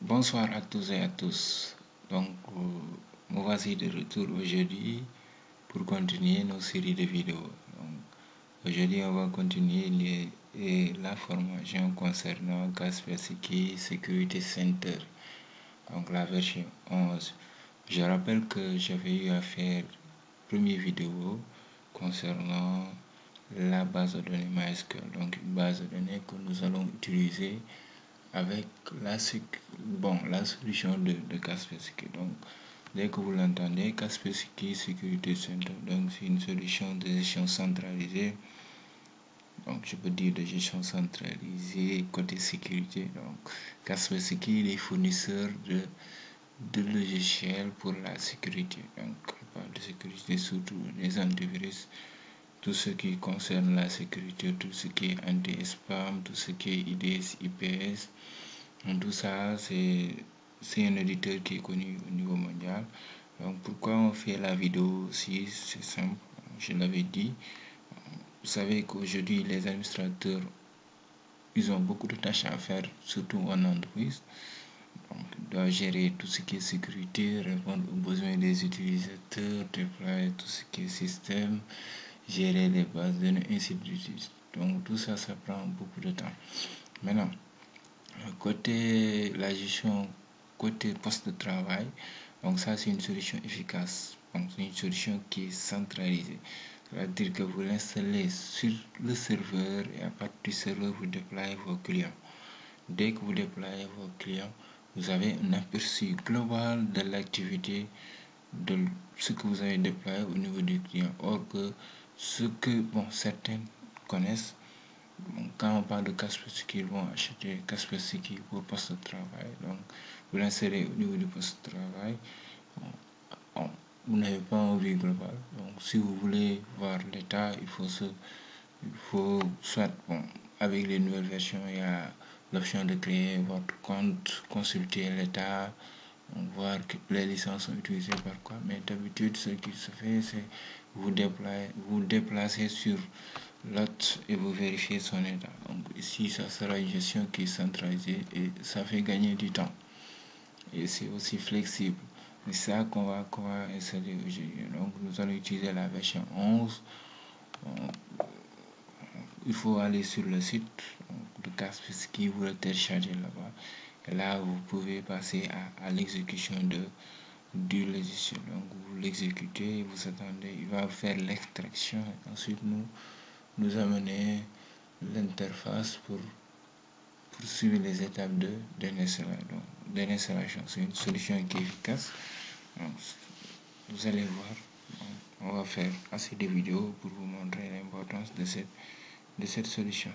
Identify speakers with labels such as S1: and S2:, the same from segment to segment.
S1: Bonsoir à tous et à tous. Me voici de retour aujourd'hui pour continuer nos séries de vidéos. Aujourd'hui, on va continuer la formation concernant Kaspersky Security Center, donc la version 11. Je rappelle que j'avais eu à faire première vidéo concernant la base de données MySQL, donc une base de données que nous allons utiliser avec la solution de Kaspersky. Donc, dès que vous l'entendez, Kaspersky Security Center, donc c'est une solution de gestion centralisée. Donc, je peux dire de gestion centralisée côté sécurité. Donc, Kaspersky est fournisseur de logiciels pour la sécurité. Donc, on parle de sécurité, surtout les antivirus, tout ce qui concerne la sécurité, tout ce qui est anti-spam, tout ce qui est IDS, IPS. Tout ça, c'est un éditeur qui est connu au niveau mondial. Donc, pourquoi on fait la vidéo aussi? C'est simple, je l'avais dit. Vous savez qu'aujourd'hui, les administrateurs, ils ont beaucoup de tâches à faire, surtout en entreprise. Donc, ils doivent gérer tout ce qui est sécurité, répondre aux besoins des utilisateurs, déployer tout ce qui est système, gérer les bases de données, ainsi de suite. Donc, tout ça, ça prend beaucoup de temps. Maintenant, côté la gestion, côté poste de travail, donc ça, c'est une solution efficace. Donc, c'est une solution qui est centralisée. C'est-à-dire que vous l'installez sur le serveur et à partir du serveur, vous déployez vos clients. Dès que vous déployez vos clients, vous avez un aperçu global de l'activité de ce que vous avez déployé au niveau du client. Or que ce que certains connaissent, quand on parle de Kaspersky, ils vont acheter Kaspersky pour poste de travail. Donc, vous l'insérez au niveau du poste de travail. Vous n'avez pas un vue globale. Donc, si vous voulez voir l'état, il faut soit, avec les nouvelles versions, il y a l'option de créer votre compte, consulter l'état, voir que les licences sont utilisées par quoi. Mais d'habitude, ce qui se fait, c'est vous déplacez sur l'autre et vous vérifiez son état. Donc ici, ça sera une gestion qui est centralisée et ça fait gagner du temps. Et c'est aussi flexible. C'est ça qu'on va installer aujourd'hui. Donc nous allons utiliser la version 11. Il faut aller sur le site de Kaspersky, vous le téléchargez là-bas. Et là, vous pouvez passer à l'exécution du logiciel. Donc vous l'exécutez, vous attendez, il va faire l'extraction. Ensuite, nous amener l'interface pour suivre les étapes d'installation. C'est une solution qui est efficace. Donc, vous allez voir, on va faire assez de vidéos pour vous montrer l'importance de cette solution.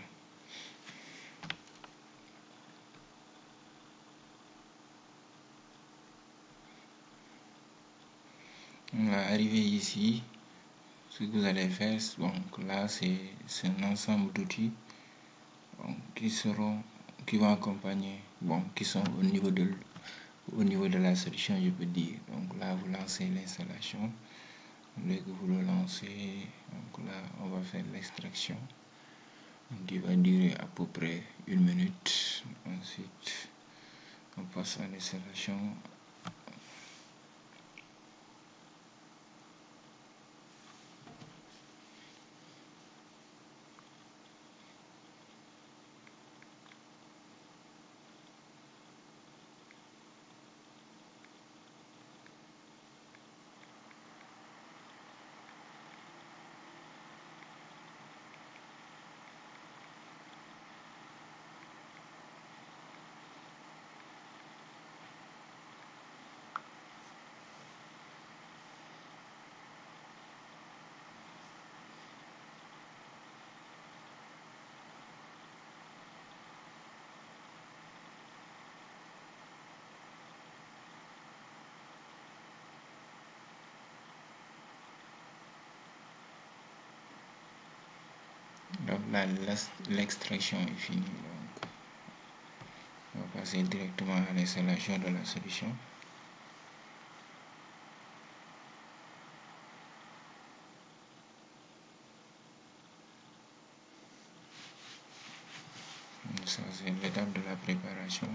S1: On va arriver ici. Ce que vous allez faire, donc là, c'est un ensemble d'outils qui vont accompagner, qui sont au niveau de la solution, je peux dire. Donc là, vous lancez l'installation. Dès que vous le lancez, donc là, on va faire l'extraction. Qui va durer à peu près 1 minute. Ensuite, on passe à l'installation. Donc là, l'extraction est finie. Donc, on va passer directement à l'installation de la solution. Ça, c'est l'étape de la préparation.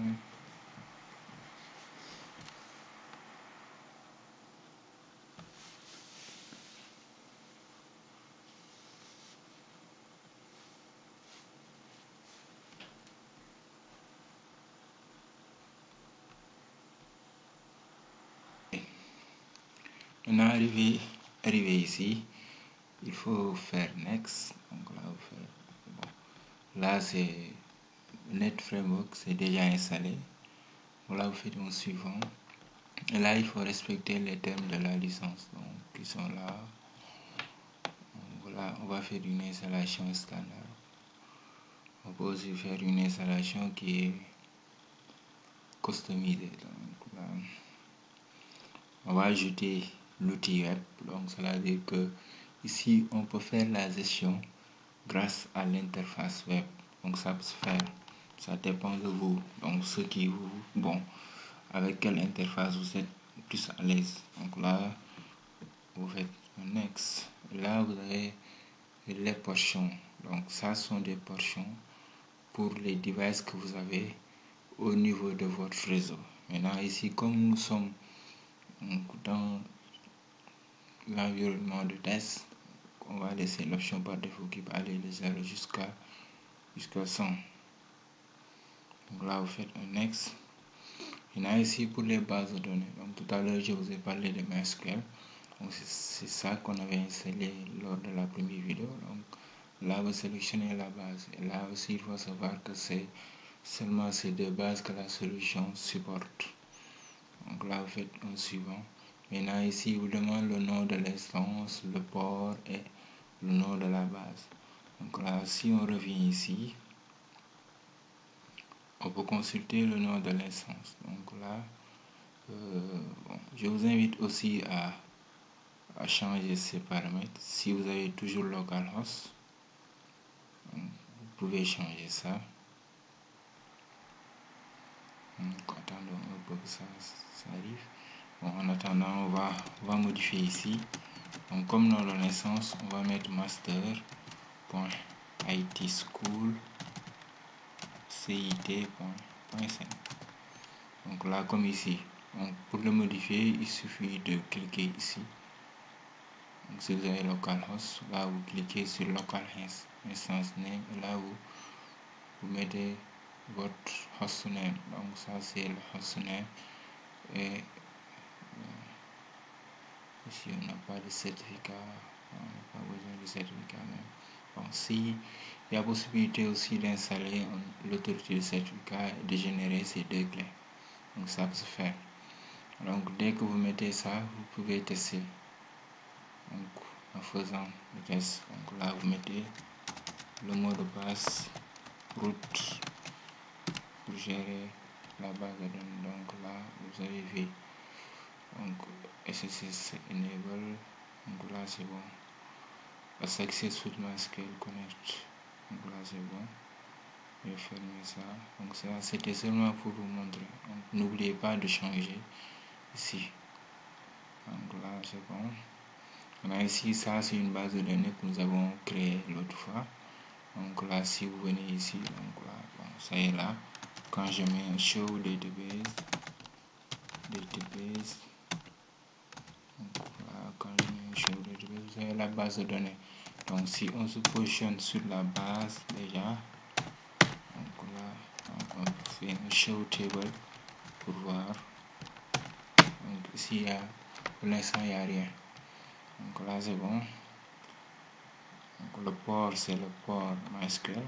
S1: Maintenant, arrivé ici, il faut faire Next. Donc là, là c'est Net Framework, c'est déjà installé. Donc là, vous faites un suivant. Et là, il faut respecter les termes de la licence donc, qui sont là. Donc, voilà, on va faire une installation standard. On peut aussi faire une installation qui est customisée. Donc, là, on va ajouter l'outil web. Donc, cela veut dire que ici, on peut faire la gestion grâce à l'interface web. Donc, ça peut se faire. Ça dépend de vous. Donc, ce qui vous... Bon, avec quelle interface vous êtes plus à l'aise. Donc là, vous faites un Next. Là, vous avez les portions. Donc, ça sont des portions pour les devices que vous avez au niveau de votre réseau. Maintenant, ici, comme nous sommes dans l'environnement de test, on va laisser l'option par défaut qui va aller de 0 jusqu'à 100. Donc là, vous faites un Next. Maintenant, ici, pour les bases de données. Donc, tout à l'heure, je vous ai parlé de MySQL. Donc, c'est ça qu'on avait installé lors de la première vidéo. Donc, là, vous sélectionnez la base. Et là aussi, il faut savoir que c'est seulement ces deux bases que la solution supporte. Donc là, vous faites un suivant. Maintenant, ici, il vous demande le nom de l'instance, le port et le nom de la base. Donc là, si on revient ici, on peut consulter le nom de l'instance. Donc là, bon, je vous invite aussi à changer ces paramètres. Si vous avez toujours localhost, vous pouvez changer ça. Donc, attendons un peu que ça arrive. Bon, en attendant, on va modifier ici. Donc, comme nom de naissance, on va mettre master.itschool.cit.5. Donc là, comme ici. Donc, pour le modifier, il suffit de cliquer ici. Donc, si vous avez localhost, là vous cliquez sur local instance name et là vous mettez votre hostname. Donc ça c'est le hostname et ici on n'a pas de certificat, on n'a pas besoin de certificat même. Bon, si il y a possibilité aussi d'installer l'autorité de certificat et de générer ces deux clés. Donc ça peut se faire. Donc dès que vous mettez ça, vous pouvez tester. Donc en faisant le test, donc là vous mettez le mot de passe root pour gérer la base de données. Donc là vous avez vu donc SSS enable, donc là c'est bon. Successful MySQL connect, donc là c'est bon. Je vais fermer ça. Donc ça c'était seulement pour vous montrer. Donc n'oubliez pas de changer ici. Donc là c'est bon. On a ici, ça c'est une base de données que nous avons créée l'autre fois. Donc là, si vous venez ici, donc là, bon, ça est là. Quand je mets un show database, donc là, quand je mets un show database, vous avez la base de données. Donc si on se positionne sur la base déjà, donc là, on fait un show table pour voir. Donc ici, pour l'instant, il n'y a rien. Donc là, c'est bon. Donc le port, c'est le port MySQL.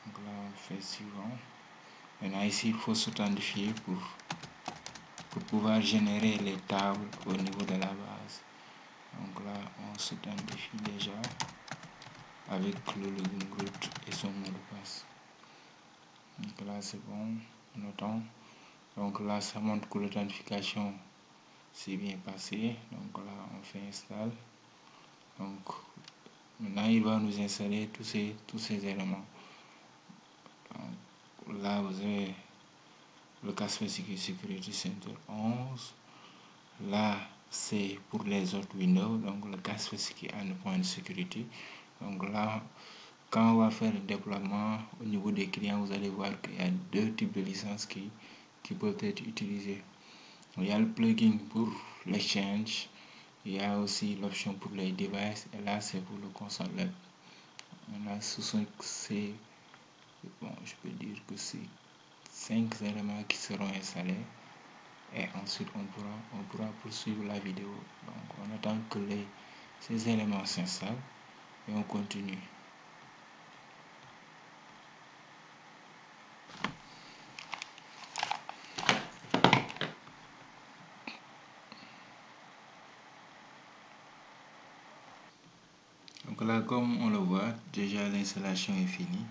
S1: Donc là, on fait suivant. Maintenant, ici, il faut s'authentifier pour pouvoir générer les tables au niveau de la base. Donc là, on s'identifie déjà avec le login root et son mot de passe. Donc là, c'est bon. Notons. Donc là, ça montre que l'authentification s'est bien passée. Donc là, on fait install. Donc maintenant, il va nous installer tous ces éléments. Donc, là, vous avez le Kaspersky Security Center 11. Là, c'est pour les autres Windows, donc le Kaspersky Endpoint Security. Donc là, quand on va faire le déploiement au niveau des clients, vous allez voir qu'il y a deux types de licences qui peuvent être utilisées. Il y a le plugin pour l'Exchange, il y a aussi l'option pour les devices, et là c'est pour le console web. Là, bon, je peux dire que c'est 5 éléments qui seront installés. et ensuite on pourra poursuivre la vidéo. Donc on attend que ces éléments s'installent et on continue. Donc là, comme on le voit, déjà l'installation est finie.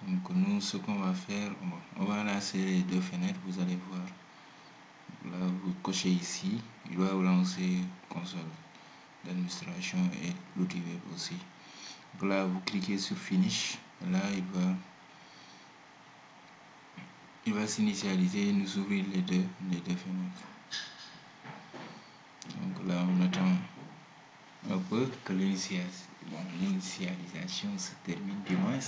S1: Donc nous, ce qu'on va faire, on va lancer les deux fenêtres, vous allez voir. Là, vous cochez ici, il va vous lancer console d'administration et l'outil web aussi. Donc là, vous cliquez sur Finish. Là, il va s'initialiser et nous ouvrir les deux fenêtres. Donc là, on attend un peu que l'initialisation se termine du moins.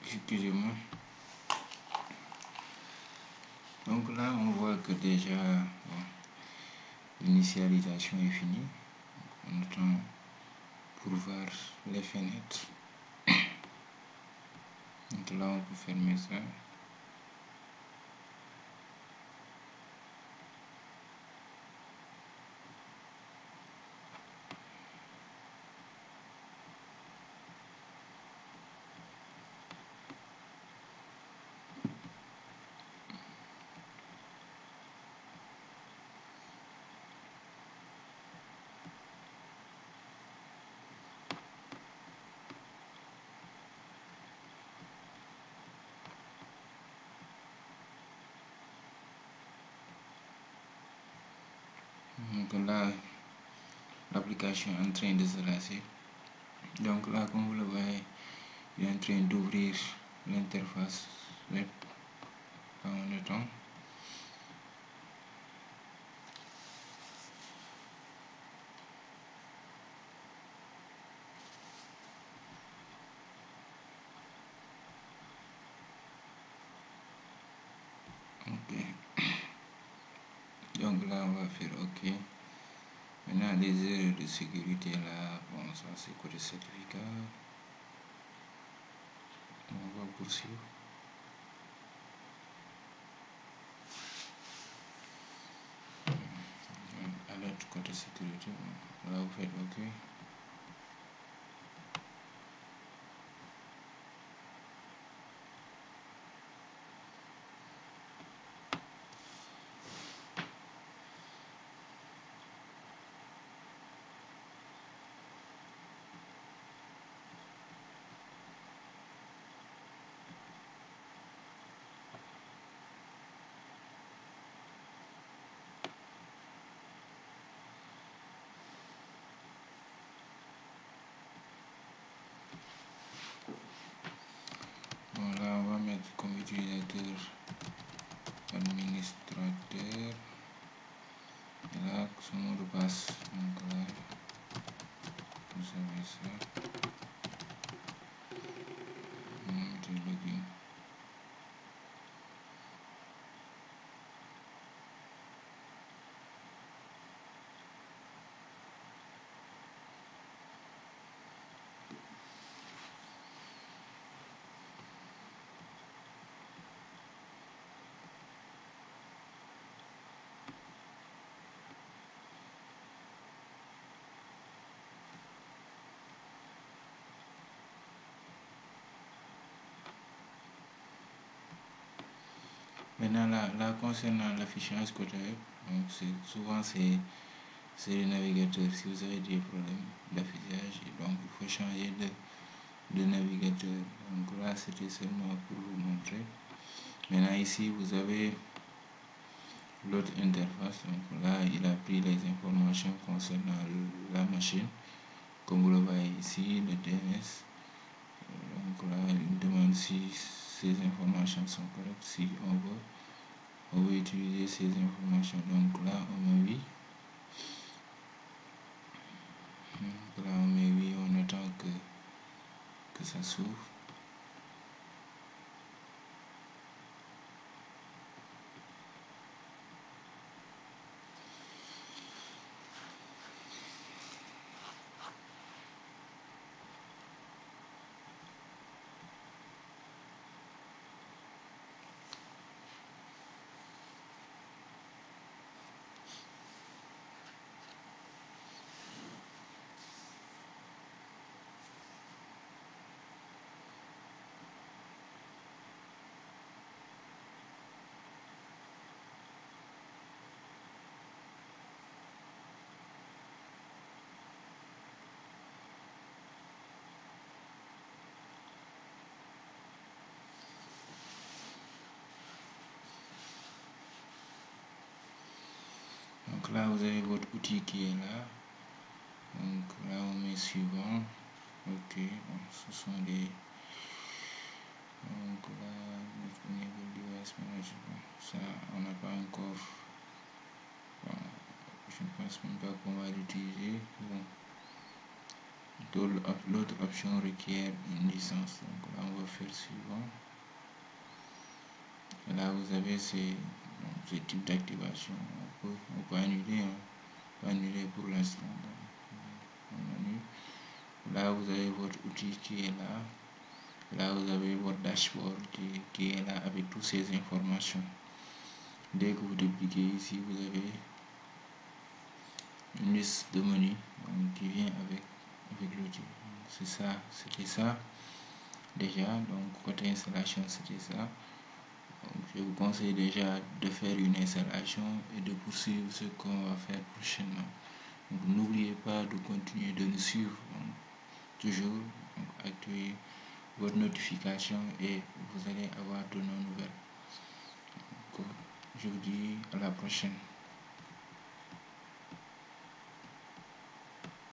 S1: Excusez-moi. Donc là, on voit que déjà l'initialisation est finie. On attend pour voir les fenêtres. Donc là, on peut fermer ça. Donc là, l'application est en train de se lancer. Donc là, comme vous le voyez, il est en train d'ouvrir l'interface web en même temps. Ok. Donc là, on va faire OK. Maintenant, les erreurs de sécurité là, bon, ça c'est côté certificat. On va poursuivre. Alerte côté sécurité. Là, vous faites OK. Bon, là, on va mettre comme utilisateur administrateur. Et là, son mot de passe. Donc là, vous savez ça. On va mettre le login. Maintenant, là concernant l'affichage côté web, donc souvent c'est le navigateur. Si vous avez des problèmes d'affichage, donc il faut changer de navigateur. Donc là, c'était seulement pour vous montrer. Maintenant, ici, vous avez l'autre interface. Donc là, il a pris les informations concernant la machine. Comme vous le voyez ici, le DNS. Donc là, il demande si ces informations sont correctes. Si on veut utiliser ces informations. Donc là, on met oui. Donc là, on met oui, on attend que ça s'ouvre. Donc là, vous avez votre outil qui est là. Donc là, on met suivant. Ok, bon, ce sont des. Donc là, Disponible Device Management. Ça, on n'a pas encore. Bon, je ne pense même pas qu'on va l'utiliser. Bon. L'autre option requiert une licence. Donc là, on va faire suivant. Et là, vous avez ces types d'activation. On peut annuler. Hein. On peut annuler pour l'instant. On annule. Là, vous avez votre outil qui est là. Là, vous avez votre dashboard qui est là avec toutes ces informations. Dès que vous dupliquez ici, vous avez une liste de menus qui vient avec l'outil. C'est ça, c'était ça déjà. Donc, côté installation, c'était ça. Donc, je vous conseille déjà de faire une installation et de poursuivre ce qu'on va faire prochainement. Donc, n'oubliez pas de continuer de nous suivre. Donc, toujours activer votre notification et vous allez avoir de nos nouvelles. Donc, je vous dis à la prochaine.